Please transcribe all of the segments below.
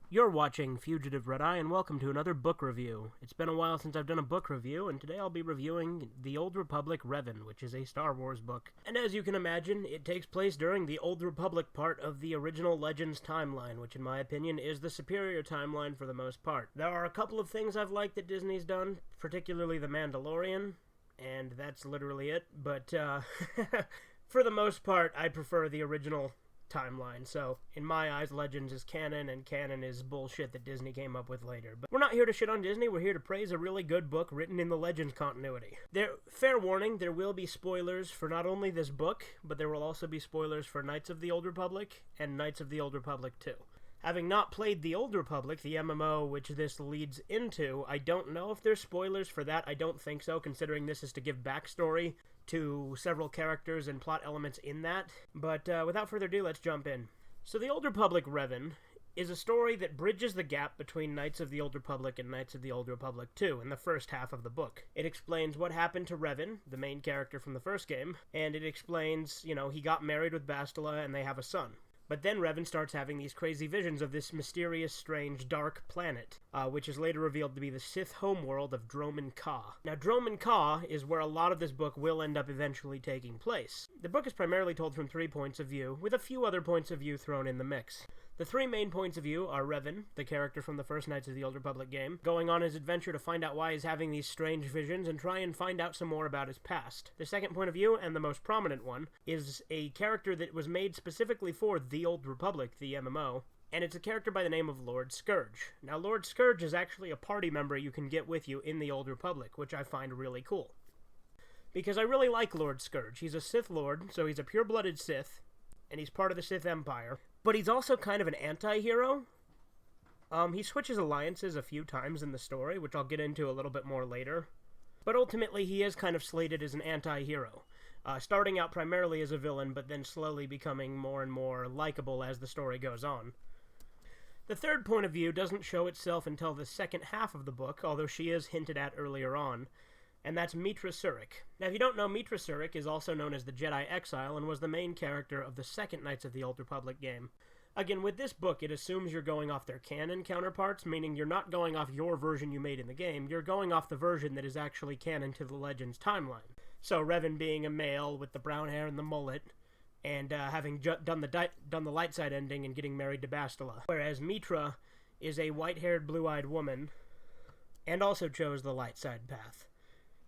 You're watching Fugitive Red-Eye, and welcome to another book review. It's been a while since I've done a book review, and today I'll be reviewing The Old Republic Revan, which is a Star Wars book. And as you can imagine, it takes place during the Old Republic part of the original Legends timeline, which in my opinion is the superior timeline for the most part. There are a couple of things I've liked that Disney's done, particularly The Mandalorian, and that's literally it, but for the most part, I prefer the original timeline. So, in my eyes, Legends is canon, and canon is bullshit that Disney came up with later. But we're not here to shit on Disney, we're here to praise a really good book written in the Legends continuity. Fair warning, there will be spoilers for not only this book, but there will also be spoilers for Knights of the Old Republic and Knights of the Old Republic 2. Having not played the Old Republic, the MMO which this leads into, I don't know if there's spoilers for that. I don't think so, considering this is to give backstory to several characters and plot elements in that. But without further ado, let's jump in. So the Old Republic Revan is a story that bridges the gap between Knights of the Old Republic and Knights of the Old Republic 2 in the first half of the book. It explains what happened to Revan, the main character from the first game, and it explains, he got married with Bastila and they have a son. But then Revan starts having these crazy visions of this mysterious, strange, dark planet, which is later revealed to be the Sith homeworld of Dromund Kaas. Now, Dromund Kaas is where a lot of this book will end up eventually taking place. The book is primarily told from 3 points of view, with a few other points of view thrown in the mix. The 3 main points of view are Revan, the character from the first Knights of the Old Republic game, going on his adventure to find out why he's having these strange visions and try and find out some more about his past. The second point of view, and the most prominent one, is a character that was made specifically for the Old Republic, the MMO, and it's a character by the name of Lord Scourge. Now, Lord Scourge is actually a party member you can get with you in the Old Republic, which I find really cool. Because I really like Lord Scourge. He's a Sith Lord, so he's a pure-blooded Sith, and he's part of the Sith Empire. But he's also kind of an anti-hero. He switches alliances a few times in the story, which I'll get into a little bit more later. But ultimately, he is kind of slated as an anti-hero. Starting out primarily as a villain, but then slowly becoming more and more likable as the story goes on. The third point of view doesn't show itself until the second half of the book, although she is hinted at earlier on, and that's Meetra Surik. Now, if you don't know, Meetra Surik is also known as the Jedi Exile and was the main character of the second Knights of the Old Republic game. Again, with this book, it assumes you're going off their canon counterparts, meaning you're not going off your version you made in the game, you're going off the version that is actually canon to the Legends timeline. So, Revan being a male with the brown hair and the mullet, and having done the light side ending and getting married to Bastila. Whereas Meetra is a white-haired, blue-eyed woman, and also chose the light side path.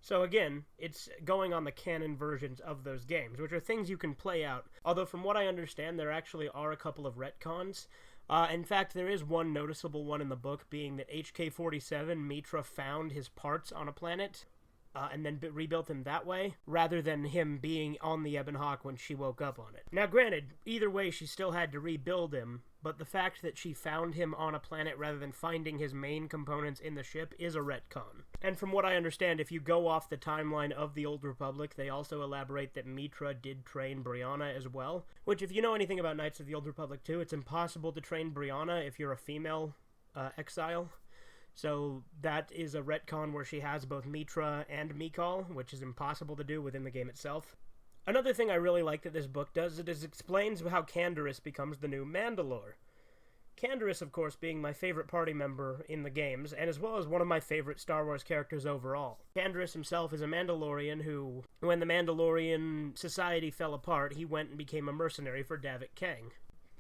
So again, it's going on the canon versions of those games, which are things you can play out. Although from what I understand, there actually are a couple of retcons. In fact, there is one noticeable one in the book, being that HK-47, Meetra found his parts on a planet, and then rebuilt him that way, rather than him being on the Ebon Hawk when she woke up on it. Now granted, either way she still had to rebuild him, but the fact that she found him on a planet rather than finding his main components in the ship is a retcon. And from what I understand, if you go off the timeline of the Old Republic, they also elaborate that Meetra did train Brianna as well, which if you know anything about Knights of the Old Republic 2, it's impossible to train Brianna if you're a female exile. So that is a retcon where she has both Meetra and Mikal, which is impossible to do within the game itself. Another thing I really like that this book does is it explains how Canderous becomes the new Mandalore. Canderous, of course, being my favorite party member in the games, and as well as one of my favorite Star Wars characters overall. Canderous himself is a Mandalorian who, when the Mandalorian society fell apart, he went and became a mercenary for Davik Kang.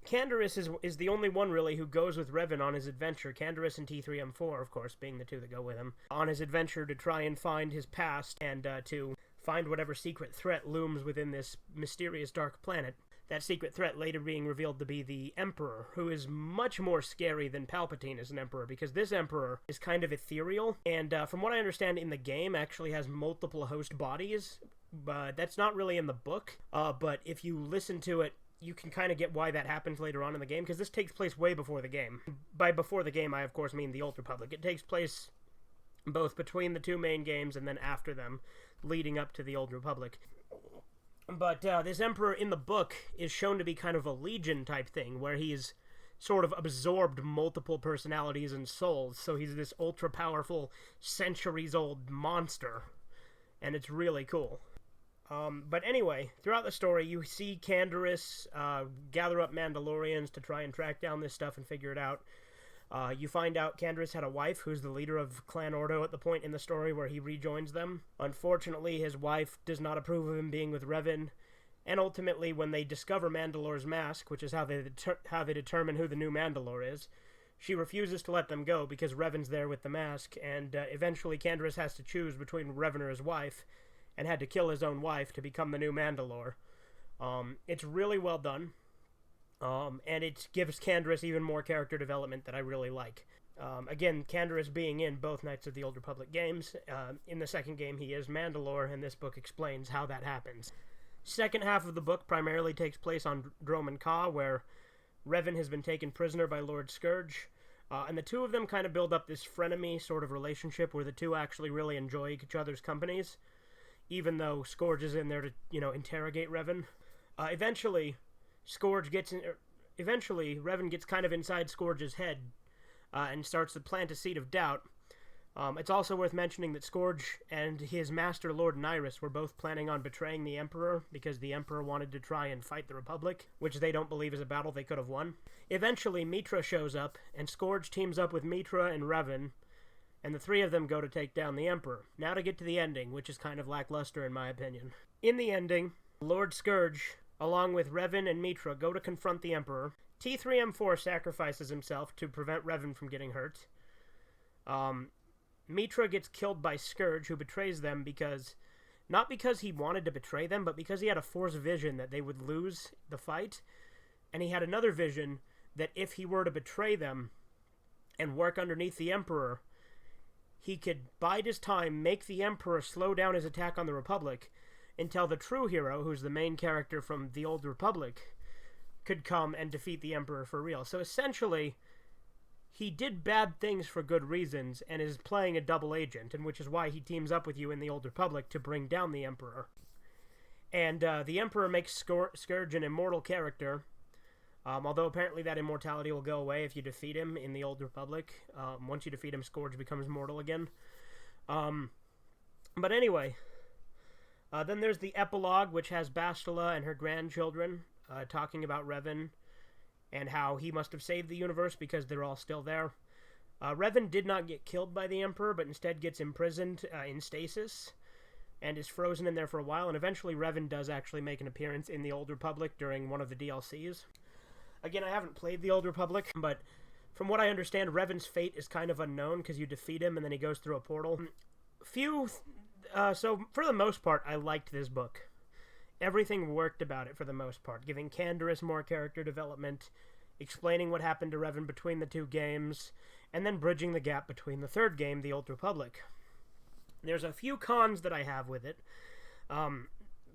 Canderous is the only one, really, who goes with Revan on his adventure, Canderous and T3M4, of course, being the two that go with him, on his adventure to try and find his past and to find whatever secret threat looms within this mysterious dark planet. That secret threat later being revealed to be the Emperor, who is much more scary than Palpatine as an Emperor, because this Emperor is kind of ethereal, and from what I understand in the game, actually has multiple host bodies, but that's not really in the book, but if you listen to it, you can kind of get why that happens later on in the game, because this takes place way before the game. By before the game, I of course mean the Old Republic. It takes place both between the 2 main games and then after them, leading up to the Old Republic. But this Emperor in the book is shown to be kind of a Legion type thing, where he's sort of absorbed multiple personalities and souls, so he's this ultra-powerful, centuries-old monster, and it's really cool. But anyway, throughout the story, you see Canderous gather up Mandalorians to try and track down this stuff and figure it out. You find out Canderous had a wife who's the leader of Clan Ordo at the point in the story where he rejoins them. Unfortunately, his wife does not approve of him being with Revan, and ultimately, when they discover Mandalore's mask, which is how they determine who the new Mandalore is, she refuses to let them go because Revan's there with the mask, and eventually Canderous has to choose between Revan or his wife, and had to kill his own wife to become the new Mandalore. It's really well done. And it gives Canderous even more character development that I really like. Again, Canderous being in both Knights of the Old Republic games. In the second game, he is Mandalore, and this book explains how that happens. Second half of the book primarily takes place on Dromund Kaas, where Revan has been taken prisoner by Lord Scourge, and the two of them kind of build up this frenemy sort of relationship where the two actually really enjoy each other's companies, even though Scourge is in there to, interrogate Revan. Eventually, Revan gets kind of inside Scourge's head and starts to plant a seed of doubt. It's also worth mentioning that Scourge and his master, Lord Nyrus, were both planning on betraying the Emperor because the Emperor wanted to try and fight the Republic, which they don't believe is a battle they could have won. Eventually, Mitra shows up, and Scourge teams up with Mitra and Revan, and the three of them go to take down the Emperor. Now to get to the ending, which is kind of lackluster in my opinion. In the ending, Lord Scourge, along with Revan and Mitra, go to confront the Emperor. T3M4 sacrifices himself to prevent Revan from getting hurt. Mitra gets killed by Scourge, who betrays them not because he wanted to betray them, but because he had a Force vision that they would lose the fight. And he had another vision that if he were to betray them and work underneath the Emperor, he could bide his time, make the Emperor slow down his attack on the Republic, until the true hero, who's the main character from the Old Republic, could come and defeat the Emperor for real. So essentially, he did bad things for good reasons and is playing a double agent, and which is why he teams up with you in the Old Republic to bring down the Emperor. And the Emperor makes Scourge an immortal character, although apparently that immortality will go away if you defeat him in the Old Republic. Once you defeat him, Scourge becomes mortal again. But anyway, then there's the epilogue, which has Bastila and her grandchildren talking about Revan and how he must have saved the universe because they're all still there. Revan did not get killed by the Emperor, but instead gets imprisoned in stasis and is frozen in there for a while, and eventually Revan does actually make an appearance in the Old Republic during one of the DLCs. Again, I haven't played the Old Republic, but from what I understand, Revan's fate is kind of unknown because you defeat him and then he goes through a portal. So for the most part, I liked this book. Everything worked about it for the most part, giving Canderous more character development, explaining what happened to Revan between the two games, and then bridging the gap between the third game, the Old Republic. There's a few cons that I have with it.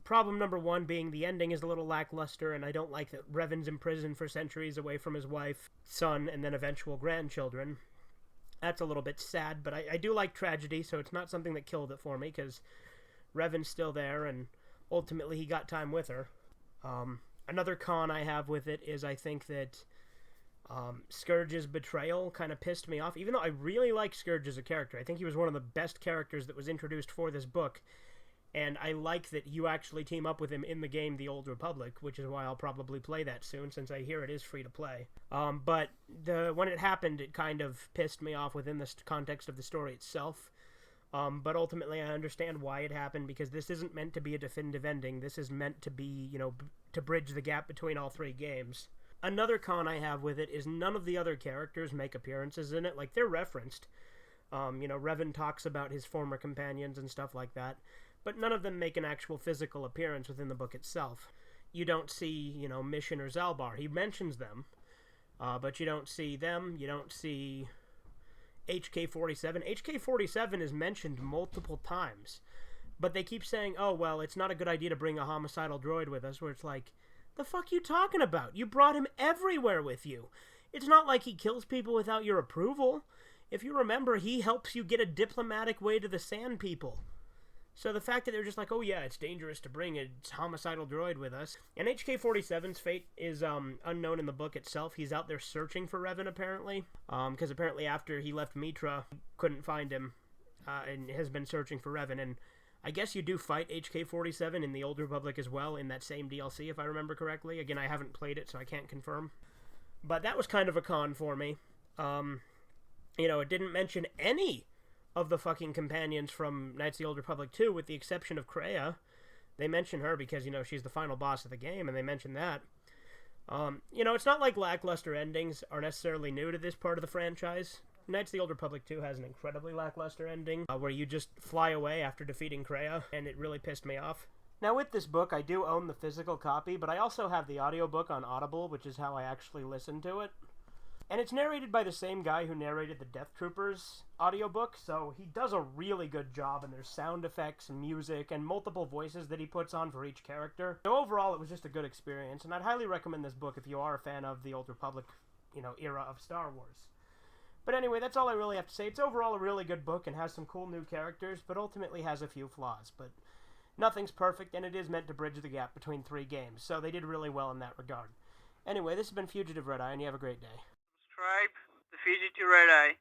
Problem number one being the ending is a little lackluster, and I don't like that Revan's imprisoned for centuries away from his wife, son, and then eventual grandchildren. That's a little bit sad, but I do like tragedy, so it's not something that killed it for me, because Revan's still there, and ultimately he got time with her. Another con I have with it is I think that Scourge's betrayal kind of pissed me off, even though I really like Scourge as a character. I think he was one of the best characters that was introduced for this book, and I like that you actually team up with him in the game The Old Republic, which is why I'll probably play that soon, since I hear it is free to play. But when it happened, it kind of pissed me off within the context of the story itself. But ultimately, I understand why it happened, because this isn't meant to be a definitive ending. This is meant to be, to bridge the gap between all three games. Another con I have with it is none of the other characters make appearances in it. Like, they're referenced. Revan talks about his former companions and stuff like that, but none of them make an actual physical appearance within the book itself. You don't see, Mission or Zalbar. He mentions them, but you don't see them. You don't see HK-47. HK-47 is mentioned multiple times, but they keep saying, oh, well, it's not a good idea to bring a homicidal droid with us, where it's like, the fuck you talking about? You brought him everywhere with you. It's not like he kills people without your approval. If you remember, he helps you get a diplomatic way to the Sand People. So the fact that they're just like, oh yeah, it's dangerous to bring a homicidal droid with us. And HK-47's fate is unknown in the book itself. He's out there searching for Revan, apparently. Because apparently after he left Mitra, couldn't find him, and has been searching for Revan. And I guess you do fight HK-47 in the Old Republic as well, in that same DLC, if I remember correctly. Again, I haven't played it, so I can't confirm. But that was kind of a con for me. It didn't mention any of the fucking companions from Knights of the Old Republic 2, with the exception of Kreia. They mention her because, she's the final boss of the game, and they mention that. It's not like lackluster endings are necessarily new to this part of the franchise. Knights of the Old Republic 2 has an incredibly lackluster ending, where you just fly away after defeating Kreia, and it really pissed me off. Now, with this book, I do own the physical copy, but I also have the audiobook on Audible, which is how I actually listen to it. And it's narrated by the same guy who narrated the Death Troopers audiobook, so he does a really good job, and there's sound effects and music and multiple voices that he puts on for each character. So overall, it was just a good experience, and I'd highly recommend this book if you are a fan of the Old Republic, era of Star Wars. But anyway, that's all I really have to say. It's overall a really good book and has some cool new characters, but ultimately has a few flaws. But nothing's perfect, and it is meant to bridge the gap between 3 games, so they did really well in that regard. Anyway, this has been Fugitive Red Eye, and you have a great day. Subscribe to Fugitive Red Eye.